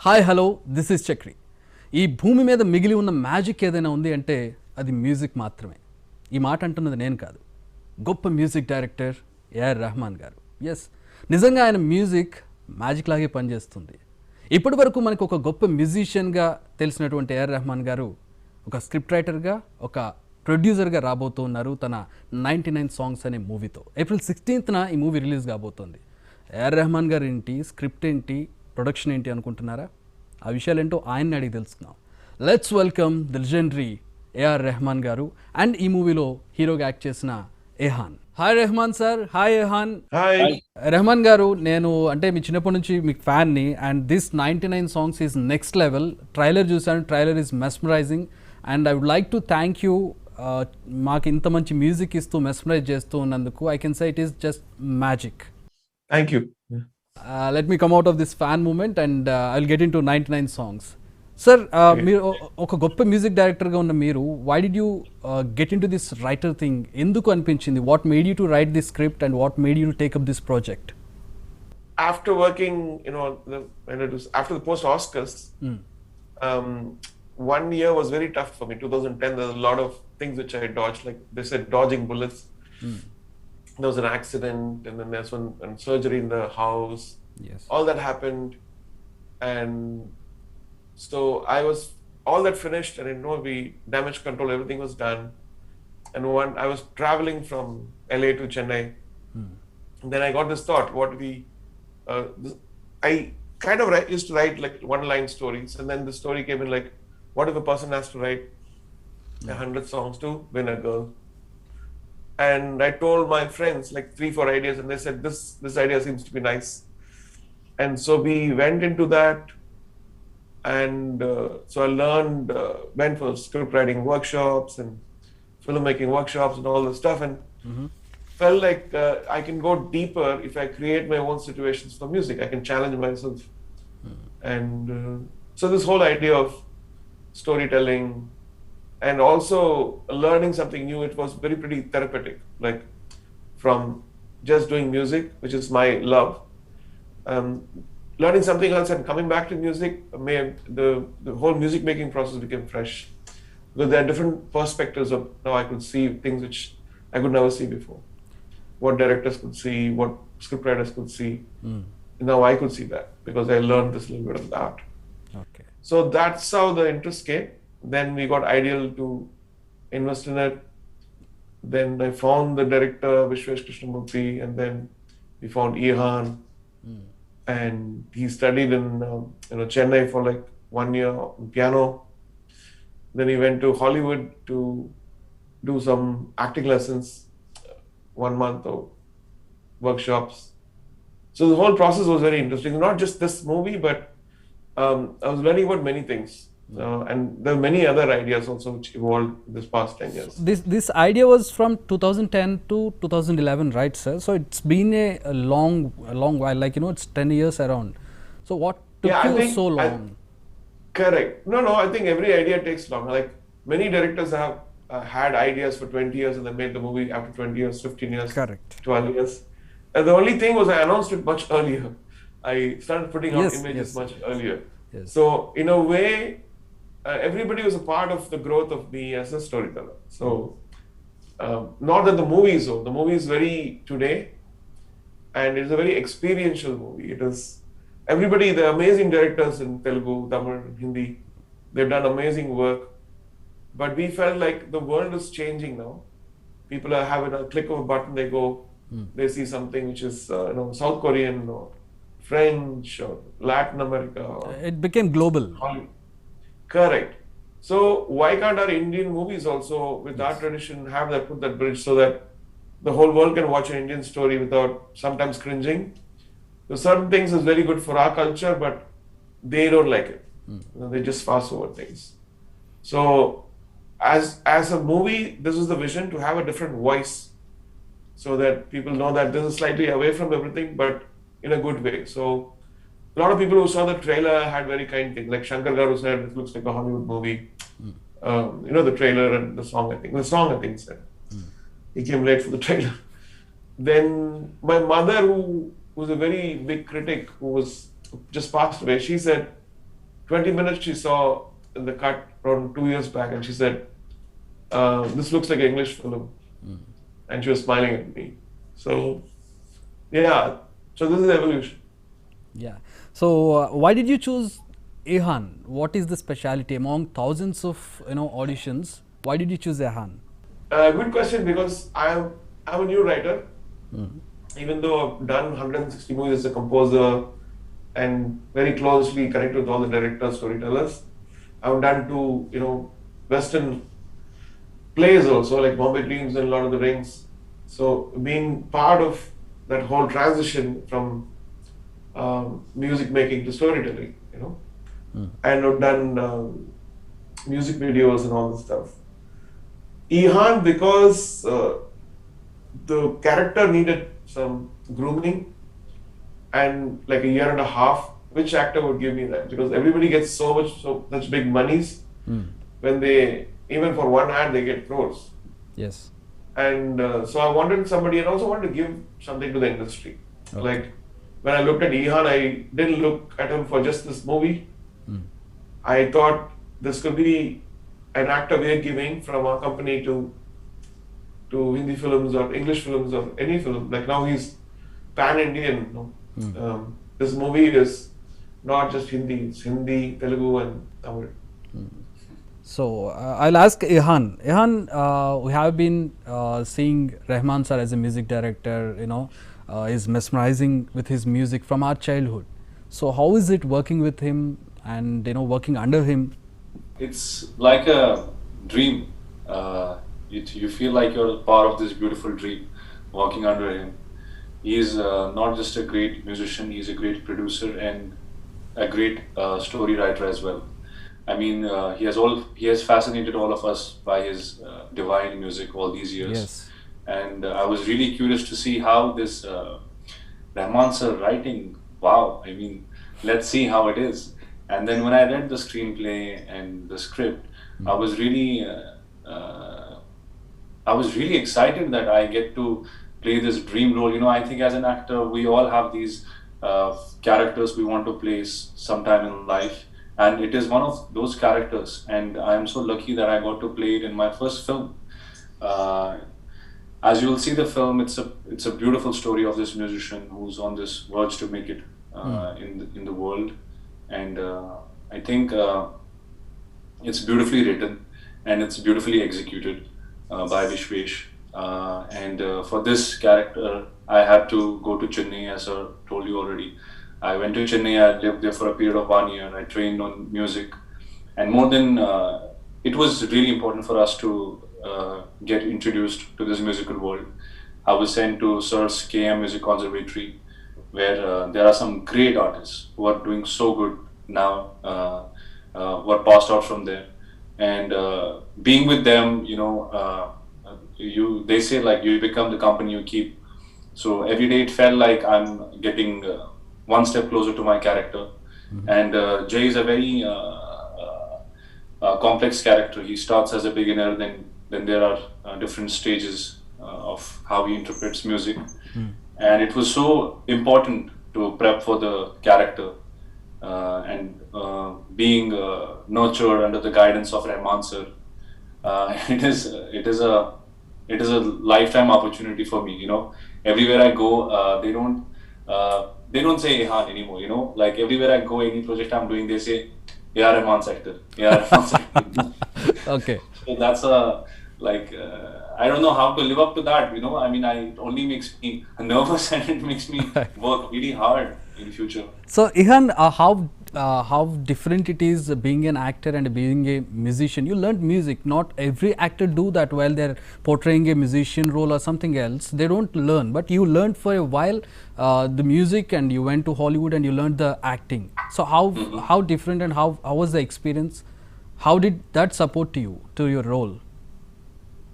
Hi hello this is Chakri. ఈ భూమి మీద మిగిలి ఉన్న మ్యాజిక్ ఏదైనా ఉంది అంటే అది మ్యూజిక్ మాత్రమే. ఈ మాట అంటున్నది నేను కాదు, గొప్ప మ్యూజిక్ డైరెక్టర్ ఏఆర్ రెహమాన్ గారు. ఎస్, నిజంగా ఆయన మ్యూజిక్ మ్యాజిక్ లాగే పనిచేస్తుంది. ఇప్పటి వరకు మనకు ఒక గొప్ప మ్యూజిషియన్గా తెలిసినటువంటి ఏఆర్ రెహమాన్ గారు ఒక స్క్రిప్ట్ రైటర్గా, ఒక ప్రొడ్యూసర్గా రాబోతూ ఉన్నారు తన 99 సాంగ్స్ అనే మూవీతో. ఏప్రిల్ 16న ఈ మూవీ రిలీజ్ కాబోతోంది. ఏఆర్ రెహమాన్ గారు ఏంటి, స్క్రిప్ట్ ఏంటి, ప్రొడక్షన్ ఏంటి అనుకుంటున్నారా? ఆ విషయాలు ఏంటో ఆయన్ని అడిగి తెలుసుకుందాం. Let's welcome the legendary A R Rahman గారు అండ్ ఈ మూవీలో హీరోగా యాక్ట్ చేసిన Ehan. Hi Rahman sir. Hi Ehan. Hi Rahman గారు, నేను అంటే మీ చిన్నప్పటి నుంచి మీకు ఫ్యాన్ని and this 99 songs is next level. Trailer చూసాను, trailer is mesmerising and I would like to thank you. మాకు ఇంత మంచి మ్యూజిక్ ఇస్తూ మెస్మరైజ్ చేస్తూ ఉన్నందుకు. I can say it is just magic. Thank you. Let me come out of this fan movement and I'll get into 99 songs. Sir, మీరు ఒక గొప్ప music డైరెక్టర్గా ఉన్న మీరు, why did you get into this writer thing? ఎందుకు అనిపించింది? What made you to write this script and what made you to take up this project? After working, when it was after the post-Oscars, 1 year was very tough for me. 2010, there was a lot of things which I dodged, like they said, dodging bullets. There was an accident, and then there's one surgery in the house. Yes. All that happened, and so all that finished, and we damage control, everything was done. And I was traveling from LA to Chennai. And then I got this thought: I kind of used to write like one-line stories, and then the story came in like, what if a person has to write 100 songs to win a girl? And I told my friends like 3-4 ideas, and they said this idea seems to be nice. And so we went into that, and so I learned, went for script writing workshops and filmmaking workshops and all this stuff, and felt like I can go deeper if I create my own situations for music. I can challenge myself. And so this whole idea of storytelling and also learning something new, it was pretty therapeutic, like from just doing music, which is my love, learning something else and coming back to music, the whole music making process became fresh, because there are different perspectives of now I could see things which I could never see before. What directors could see, what scriptwriters could see. Now I could see that because I learned this little bit of that. Okay. So that's how the interest came. Then we got Ideal to invest in it. Then I found the director Vishwesh Krishnamurthy, and then we found Ihan, and he studied in Chennai for like 1 year on piano. Then he went to Hollywood to do some acting lessons, 1 month of workshops. So the whole process was very interesting. Not just this movie, but I was learning about many things. And there are many other ideas also which evolved this past 10 years. This idea was from 2010 to 2011, right, sir? So it's been a long while, like, it's 10 years around. So what took you so long? Correct. No, I think every idea takes long. Like many directors have had ideas for 20 years and they made the movie after 20 years, 15 years, Correct. 12 years. And the only thing was I announced it much earlier. I started putting out images much earlier. Yes. So in a way, everybody was a part of the growth of me as a storyteller. So, not that the movie is so. The movie is very today, and it's a very experiential movie. It is everybody, the amazing directors in Telugu, Tamil, Hindi, they've done amazing work. But we felt like the world is changing now. People are having a click of a button, they go, they see something which is South Korean or French or Latin America. It became global. Correct. So why can't our Indian movies also, with our tradition, have that, put that bridge so that the whole world can watch an Indian story without sometimes cringing? So certain things is very good for our culture, but they don't like it. They just fast forward things. So as a movie, this is the vision, to have a different voice so that people know that this is slightly away from everything, but in a good way. So a lot of people who saw the trailer had very kind things. Like Shankar Garu said, it looks like a Hollywood movie. The trailer and the song, I think said. He came late for the trailer. Then my mother, who was a very big critic, who was just passed away, she said, 20 minutes she saw in the cut around 2 years back, and she said, "This looks like an English film," and she was smiling at me. So, yeah. So this is evolution. Yeah. So why did you choose Ehan? What is the speciality among thousands of auditions? Why did you choose Ehan? Good question, because I'm a new writer. Even though I've done 160 movies as a composer and very closely connected with all the directors, storytellers, I've done two, Western plays also, like Bombay Dreams and Lord of the Rings. So being part of that whole transition from music making to storytelling, and I've done music videos and all this stuff. Ehan, because the character needed some grooming and like a year and a half. Which actor would give me that? Because everybody gets such big monies when they, even for one ad, they get crores. Yes. And so I wanted somebody, and also wanted to give something to the industry. Okay. Like when I looked at Ehan, I didn't look at him for just this movie. I thought this could be an actor we are giving from our company to Hindi films or English films or any film. Like now he's pan-Indian. This movie is not just Hindi, it's Hindi, Telugu and Tamil. So I'll ask Ehan. Ehan, we have been seeing Rahman sir as a music director, is mesmerizing with his music from our childhood. So how is it working with him and working under him? It's like a dream. You feel like you're part of this beautiful dream, working under him. He's not just a great musician, he's a great producer and a great story writer as well. I mean, he has fascinated all of us by his divine music all these years. Yes. And I was really curious to see how this Rahman sir writing, wow, I mean, let's see how it is. And then when I read the screenplay and the script, I was really excited that I get to play this dream role. I think as an actor, we all have these characters we want to play sometime in life. And it is one of those characters. And I am so lucky that I got to play it in my first film. As you will see the film, it's a beautiful story of this musician who's on this verge to make it in the world. And I think it's beautifully written and it's beautifully executed by Vishwesh. And for this character, I had to go to Chennai, as I told you already. I went to Chennai, I lived there for a period of 1 year, I trained on music. And more than, it was really important for us to get introduced to this musical world. I was sent to Sir's KM Music Conservatory, where there are some great artists who are doing so good now, who are passed out from there. And being with them, they say like you become the company you keep. So every day it felt like I'm getting one step closer to my character. And Jay is a very complex character. He starts as a beginner, then there are different stages of how he interprets music. And it was so important to prep for the character and being nurtured under the guidance of Rahman sir. It is a lifetime opportunity for me. Everywhere I go, they don't say Ehan anymore. Like everywhere I go, any project I'm doing, they say, "Yeah, Rahman's actor. Yeah, Rahman's actor." Okay. So that's I don't know how to live up to that. I mean, it only makes me nervous and it makes me work really hard in future. So Ehan, how different it is being an actor and being a musician. You learned music. Not every actor do that while they're portraying a musician role or something else. They don't learn, but you learned for a while the music, and you went to Hollywood and you learned the acting. So how different and how was the experience? How did that support you to your role?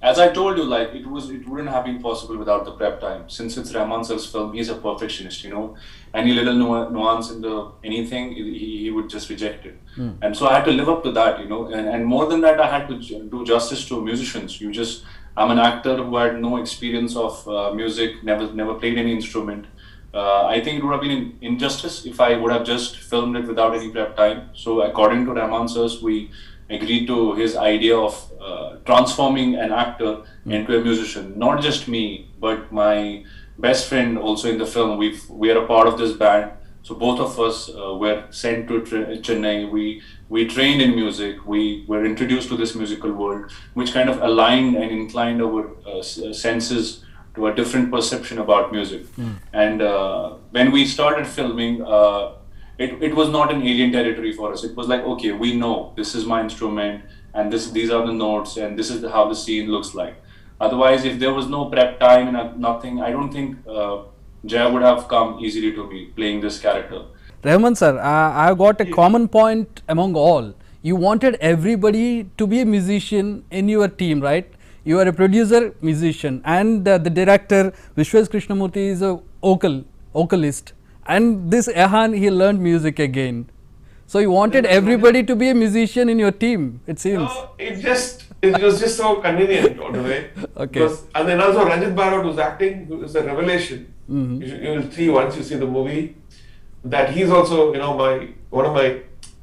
As I told you, like it wouldn't have been possible without the prep time. Since it's Rahman sir's film, he's a perfectionist. Any little nuance in anything, he would just reject it. And so I had to live up to that. And more than that, I had to do justice to musicians. I'm an actor who had no experience of music, never played any instrument. I think it would have been an injustice if I would have just filmed it without any prep time. So according to Rahman sirs, we agreed to his idea of transforming an actor into a musician. Not just me, but my best friend also in the film. We are a part of this band. So both of us were sent to Chennai. We trained in music. We were introduced to this musical world, which kind of aligned and inclined our senses to a different perception about music. And when we started filming, it was not an alien territory for us. It was like, okay, we know this is my instrument, and these are the notes, and this is how the scene looks like. Otherwise, if there was no prep time and nothing, I don't think Jaya would have come easily to me playing this character. Rahman sir, I've got a common point among all. You wanted everybody to be a musician in your team, right? You are a producer, musician, and the director Vishwas Krishnamurthy is a vocalist, and this Ehan, he learned music again. So you wanted everybody to be a musician in your team, it seems. No, it was just so convenient all the way. Okay. And then also Ranjit Barot was acting, who is a revelation. You will see once you see the movie that he's also,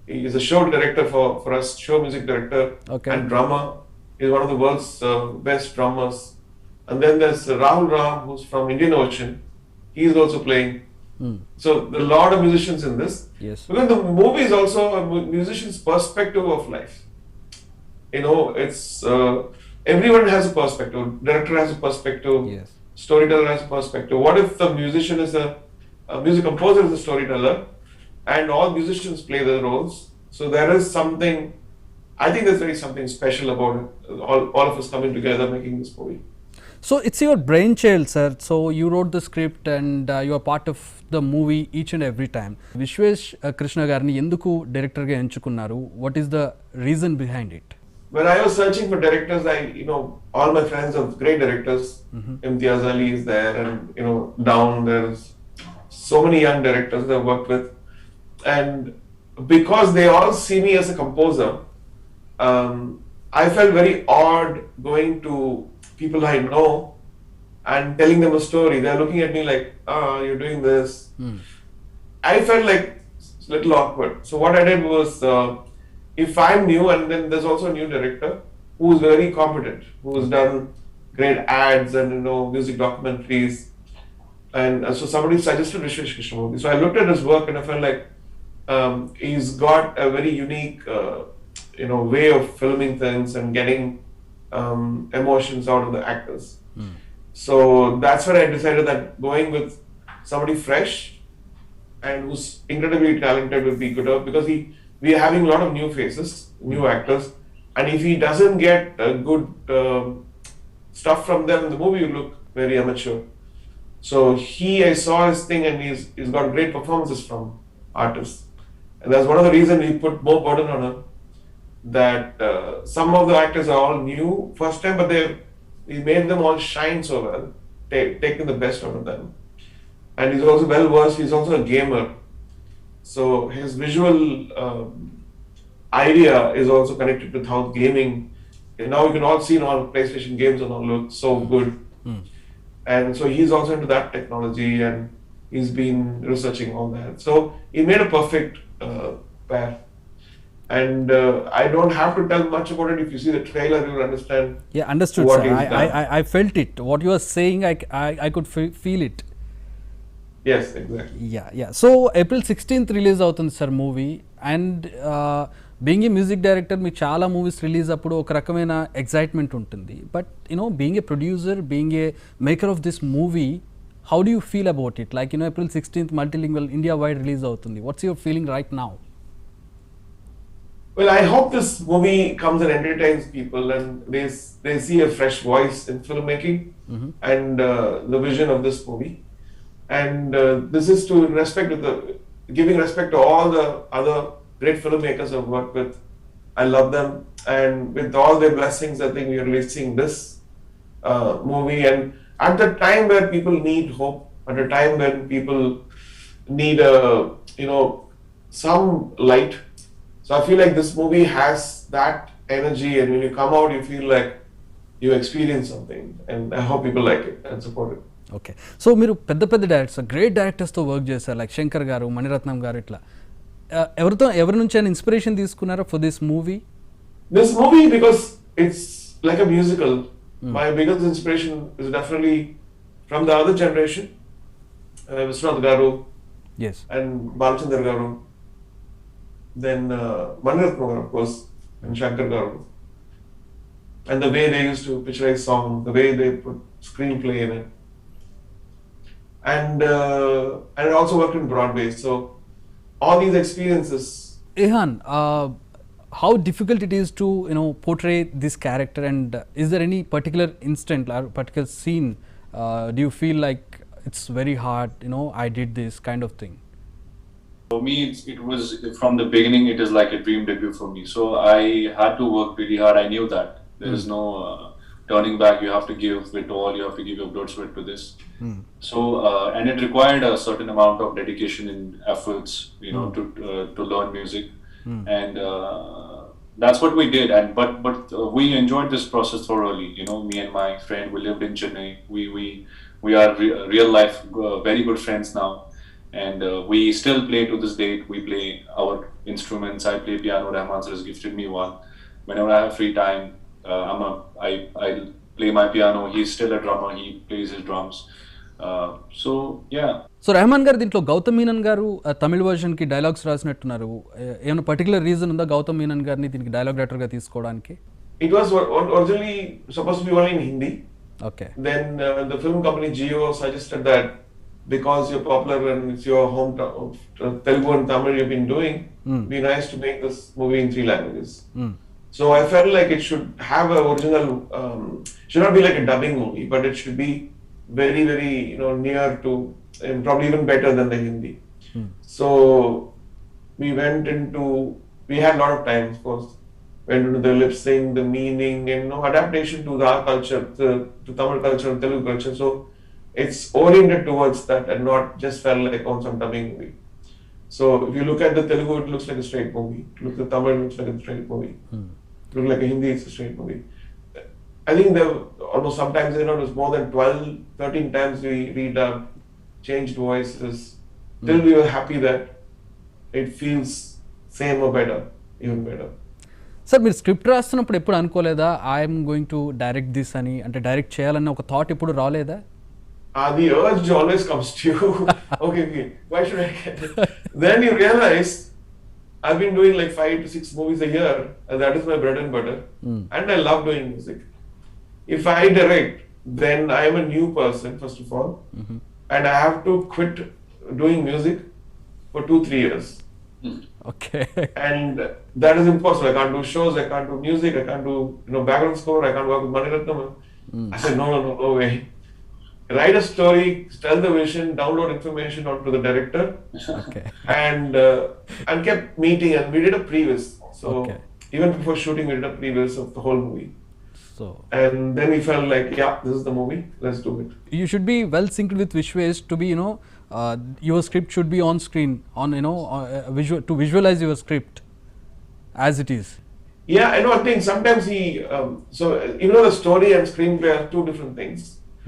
he's a show director for us, show music director and drummer. He's one of the world's best drummers. And then there's Rahul Ram, who's from Indian Ocean. He's also playing. So there are a lot of musicians in this. Yes. Because the movie is also a musician's perspective of life. It's everyone has a perspective. Director has a perspective. Yes. Storyteller has a perspective. What if the musician is a music composer is a storyteller, and all musicians play their roles? So there is something. I think there's really something special about it. All of us coming together making this movie. So it's your brainchild, sir. So you wrote the script and you are part of the movie each and every time. Vishwesh Krishna garni enduku director ga enchukunnaru? What is the reason behind it? When I was searching for directors, all my friends are great directors. Imtiaz Ali is there, and down there's so many young directors that I've worked with, and because they all see me as a composer, I felt very odd going to people I know and telling them a story. They're looking at me like, you're doing this. I felt like it's a little awkward. So what I did was, if I'm new, and then there's also a new director who's very competent, who's done great ads and music documentaries, and so somebody suggested Vishwesh Krishnamurthy. So I looked at his work and I felt like he's got a very unique way of filming things and getting emotions out of the actors. So that's when I decided that going with somebody fresh and who's incredibly talented would be good, because we are having a lot of new faces, new actors, and if he doesn't get good stuff from them in the movie, you look very amateur. So I saw his thing, and he's got great performances from artists, and that's one of the reasons we put more burden on him. That some of the actors are all new first time, but he made them all shine so well, taking the best out of them. And he's also well versed. He's also a gamer, so his visual idea is also connected with how gaming. And now you can all see all PlayStation games and all look so good. And so he's also into that technology, and he's been researching all that. So he made a perfect pair. And I don't have to tell much about it. If you see the trailer, you'll understand. Yeah, understood, what sir. he's done. I felt it. What you are saying, I could feel it. Yes, exactly. Yeah. So April 16th release అవుతుంది sir movie, and being a music director మీకు చాలా movies release అప్పుడు ఒక రకమైన excitement ఉంటుంది. But being a producer, being a maker of this movie, how do you feel about it? Like April 16th multilingual India wide release అవుతుంది. What's your feeling right now? Well, I hope this movie comes and entertains people, and they see a fresh voice in filmmaking and the vision of this movie. And this is to giving respect to all the other great filmmakers I've worked with. I love them, and with all their blessings, I think we are releasing this movie. And at the time where people need hope, at a time when people need some light. So I feel like this movie has that energy, and when you come out, you feel like you experience something, and I hope people like it and support it. Okay. So మీరు పెద్ద పెద్ద directors, great డైరెక్టర్స్తో work చేశారు, like Shankar గారు, మణిరత్నం గారు, ఇట్లా ఎవరి నుంచి అయినా ఇన్స్పిరేషన్ తీసుకున్నారా for this movie? This movie, because it's like a musical, my biggest inspiration is definitely from the other generation, Vishwanath Garu yes. and Balachandra Garu, then Maniratnam Garu, of course, and Shankar Garu. And the way they used to picturize song, the way they put screenplay in it. And I also worked in Broadway, so all these experiences. Ehan, how difficult it is to portray this character, and is there any particular instant or particular scene do you feel like it's very hard, I did this kind of thing? For me, it was from the beginning. It is like a dream debut for me. So I had to work really hard. I knew that there is no turning back. You have to give it all. You have to give your blood sweat to this. So and it required a certain amount of dedication and efforts, to learn music, and that's what we did. And but we enjoyed this process thoroughly. Me and my friend, we lived in Chennai. We are real life very good friends now. And we still play to this date. We play our instruments. I play piano. Rahman sir has gifted me one. Whenever I have free time, I play my piano. He's still a drummer. He plays his drums. So yeah. So Rahman garu దీంట్లో గౌతమ్ మీనన్ గారు తమిళ వర్షన్కి dialogues రాసినట్టున్నారు. ఏమైనా particular reason ఉందా గౌతమ్ మీనన్ గారిని దీనికి dialogue రైటర్గా తీసుకోవడానికి? It was originally supposed to be only in Hindi. Okay. Then the film company Jio suggested that because you're popular and it's your hometown, Telugu and Tamil you've been doing, it'd be nice to make this movie in 3 languages. So I felt like it should have a original, should not be like a dubbing movie, but it should be very, very, near to, and probably even better than the Hindi. So we had a lot of time, of course, went into the lip sync, the meaning, and adaptation to our culture, to Tamil culture and Telugu culture. So it's oriented towards that and not just felt like on some dubbing movie. So if you look at the Telugu, it looks like a straight movie. If you look at the Tamil, it looks like a straight movie. If you look like a Hindi, it's a straight movie. I think there almost sometimes, it was more than 12, 13 times we redubbed, changed voices, till we were happy that it feels same or better, even better. Sir మీరు script రాస్తున్నప్పుడు ఎప్పుడు అనుకోలేదా I'm going to direct this అని, అంటే direct చేయాలన్న ఒక thought ఎప్పుడు రాలేదా? The urge always comes to you. okay, why should I get it? Then you realize I've been doing like 5 to 6 movies a year, and that is my bread and butter. And I love doing music. If I direct, then I am a new person, first of all, and I have to quit doing music for 2-3 years. Okay. And that is impossible. I can't do shows, I can't do music, I can't do background score, I can't work with Maniratnam. I said no way. Write a story, tell the vision, download information onto the director. Okay. And kept meeting, and we did a previs. So even before shooting, we did a previs of the whole movie. So and then we felt like, yeah, this is the movie, let's do it. You should be well synced with Vishwesh to be, your script should be on screen, on to visualize your script as it is. Yeah, I think sometimes he, so even though the story and screenplay are 2 different things,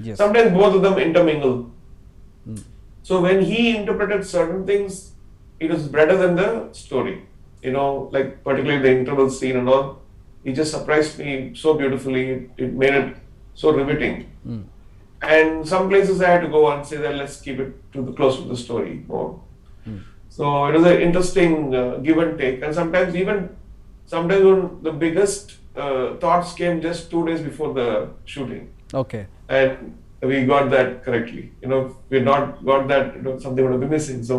Yes. sometimes both of them intermingle. So when he interpreted certain things, it was better than the story. Like particularly the interval scene and all, he just surprised me so beautifully. It made it so riveting. And some places I had to go and say that let's keep it close to the story more. So it was an interesting give and take. And sometimes when the biggest thoughts came just 2 days before the shooting. Okay. And we got that correctly. We had not got that, something would have been missing. So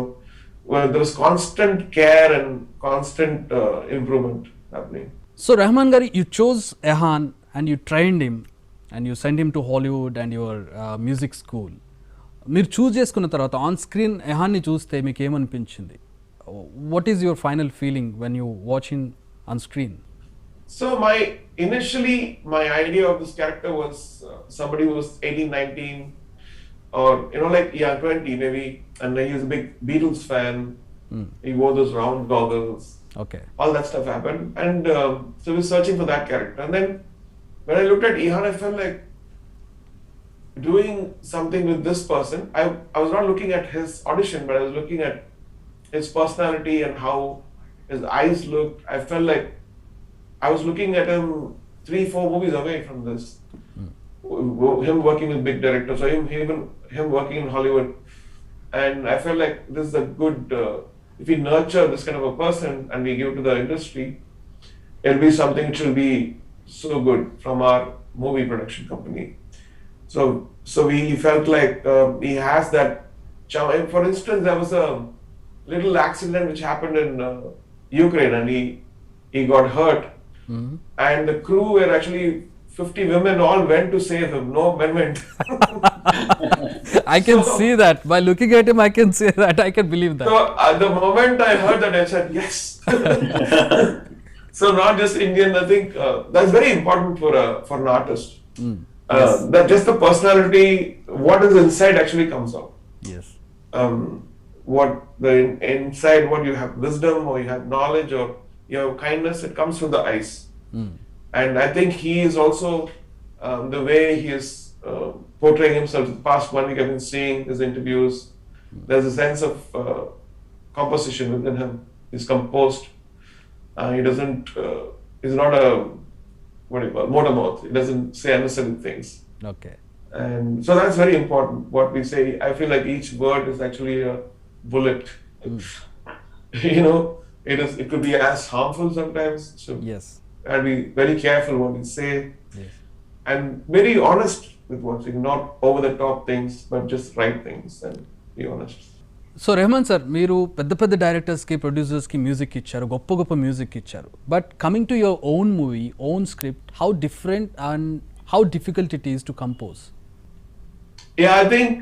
there was constant care and constant improvement happening. So Rahman Gari, you chose Ehan and you trained him and you sent him to Hollywood and your music school. మీరు చూస్ చేసుకున్న తర్వాత on screen ఎహాన్ని చూస్తే మీకు ఏమనిపించింది? What is your final feeling when you watching on screen? So initially my idea of this character was somebody who was 18, 19 or 20 maybe, and he was a big Beatles fan. He wore those round goggles. Okay. All that stuff happened, and so we were searching for that character. And then when I looked at Ehan, I felt like doing something with this person, I was not looking at his audition, but I was looking at his personality and how his eyes looked. I felt like I was looking at him 3-4 movies away from this. Him working with big directors, or him working in Hollywood. And I felt like this is a good, if we nurture this kind of a person and we give to the industry, it'll be something which will be so good from our movie production company. So we felt like he has that charm. And for instance, there was a little accident which happened in Ukraine, and he got hurt. Mm-hmm. And the crew were actually 50 women all went to save him. No men went. I can see that. By looking at him, I can see that. I can believe that. So the moment I heard that, I said, yes. So not just Indian, I think that's very important for an artist. Yes. That just the personality, what is inside actually comes out. Yes. What the inside, what you have wisdom, or you have knowledge, or you have kindness, it comes through the eyes. And I think he is also, the way he is portraying himself, the past 1 week I've been seeing his interviews, there's a sense of composition within him. He's composed. He doesn't, he's not a, what do you call it, motor mouth. He doesn't say unnecessary things. Okay. And so that's very important, what we say. I feel like each word is actually a bullet. You know, it could be as harmful sometimes. So Yes. and be very careful what you say, Yes. and very honest with what you, not over the top things, but just right things and be honest. So Rahman sir, మీరు పెద్ద పెద్ద డైరెక్టర్స్కి ప్రొడ్యూసర్స్కి music ఇచ్చారు, గొప్ప గొప్ప music ఇచ్చారు. But coming to your own movie, own script, how different and how difficult it is to compose? Yeah, I think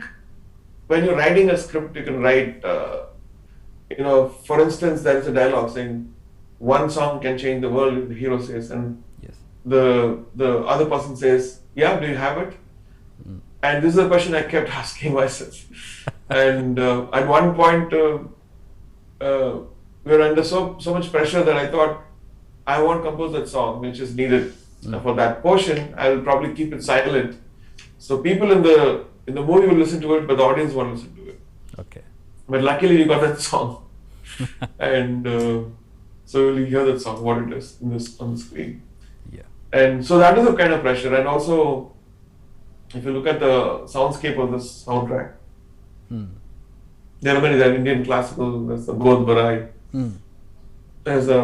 when you're writing a script, you can write, you know, for instance, there is a dialogue saying, one song can change the world, the hero says, and Yes. the other person says, yeah, do you have it? And this is a question I kept asking myself. And at one point, we were under so much pressure that I thought, I won't compose that song which is needed for that portion. I will probably keep it silent. So people in the movie will listen to it, but the audience won't listen to it. Okay. But luckily we got that song. And so you'll hear that song, what it is on the screen. Yeah. And so that is a kind of pressure. And also, if you look at the soundscape of this soundtrack, there are many, there are Indian classical, there's the Bodh Barai, there's a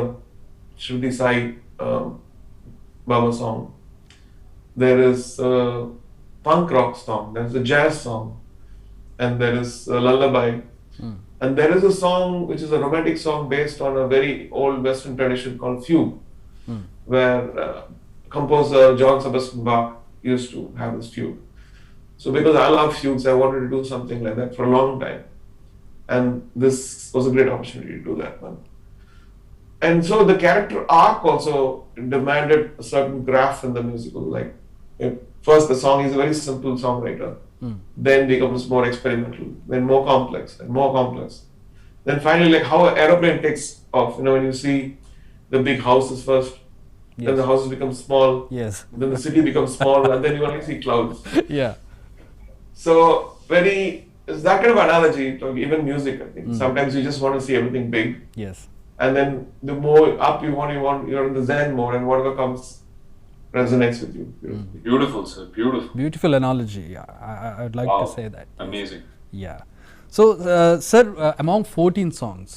Shruti Sai Baba song, there is a punk rock song, there's a jazz song, and there is a lullaby. And there is a song which is a romantic song based on a very old Western tradition called fugue, where composer John Sebastian Bach used to have this fugue. So because I love fugues, I wanted to do something like that for a long time. And this was a great opportunity to do that one. And so the character arc also demanded a certain graph in the musical. Like, first the song is a very simple songwriter. Then becomes more experimental, then more complex, and more complex. Then finally, like how an aeroplane takes off, you know, when you see the big houses first, then the houses become small, Yes. then the city becomes small, and then you only see clouds. Yeah. So it's that kind of analogy to even music, I think. Sometimes you just want to see everything big, Yes. and then the more up you're in the Zen mode, and whatever comes resonates with you. Beautiful, sir. Beautiful. Beautiful analogy. I'd like to Wow. say that. Amazing. Yeah. So, sir, among 14 songs,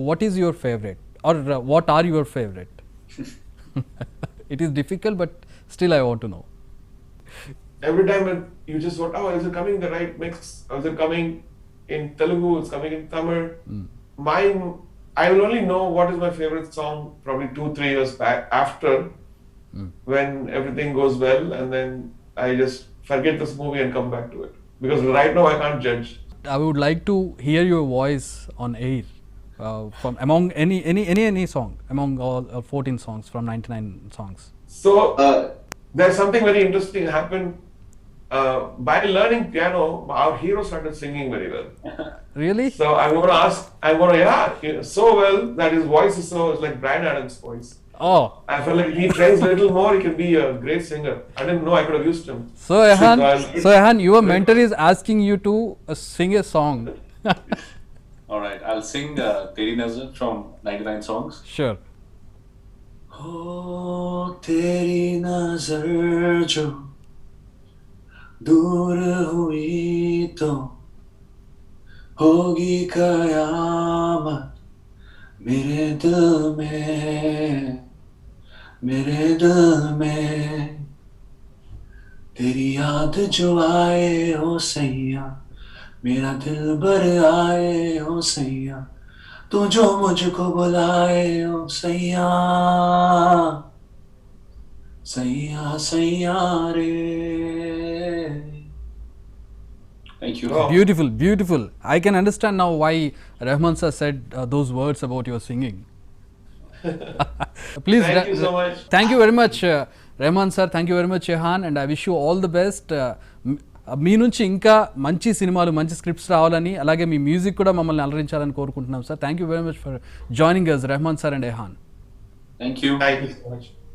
what is your favorite? Or what are your favorite? It is difficult, but still I want to know. Every time you just thought, oh, is it coming in the right mix? Or is it coming in Telugu? It's coming in Tamil. Mine, I will only know what is my favorite song probably 2-3 years back after, when everything goes well, and then I just forget this movie and come back to it. Because right now I can't judge. I would like to hear your voice on air from among any song, among all 14 songs from 99 songs. So there's something very interesting happened. By learning piano, our hero started singing very well. Really? So I'm going to, so well that his voice is so, it's like Bryan Adams' voice. Oh, I felt like if he trains a little more, he can be a great singer. I didn't know I could have used him. so Ehan, your mentor is asking you to sing a song. All right, I'll sing Teri Nazar from 99 Songs. Sure. हो तेरी नजर जो दूर हुई तो होगी कयामत मेरे दिल में तेरी याद जो आए हो सैया मेरा दिल भर आए हो सैया तू जो मुझको बुलाए हो सैया सैया सैया रे. Thank you. Oh. Beautiful, beautiful. I can understand now why Rahman sir said those words about your singing. Please. Thank you so much. Thank you very much, Rahman sir. Thank you very much, Ehan, and I wish you all the best. మీ నుంచి ఇంకా మంచి సినిమాలు మంచి scripts రావాలని అలాగే మీ music కూడా మమ్మల్ని అలరించాలని కోరుకుంటున్నాం sir. Thank you very much for joining us Rahman sir and Ehan. Thank you. Thank you so much.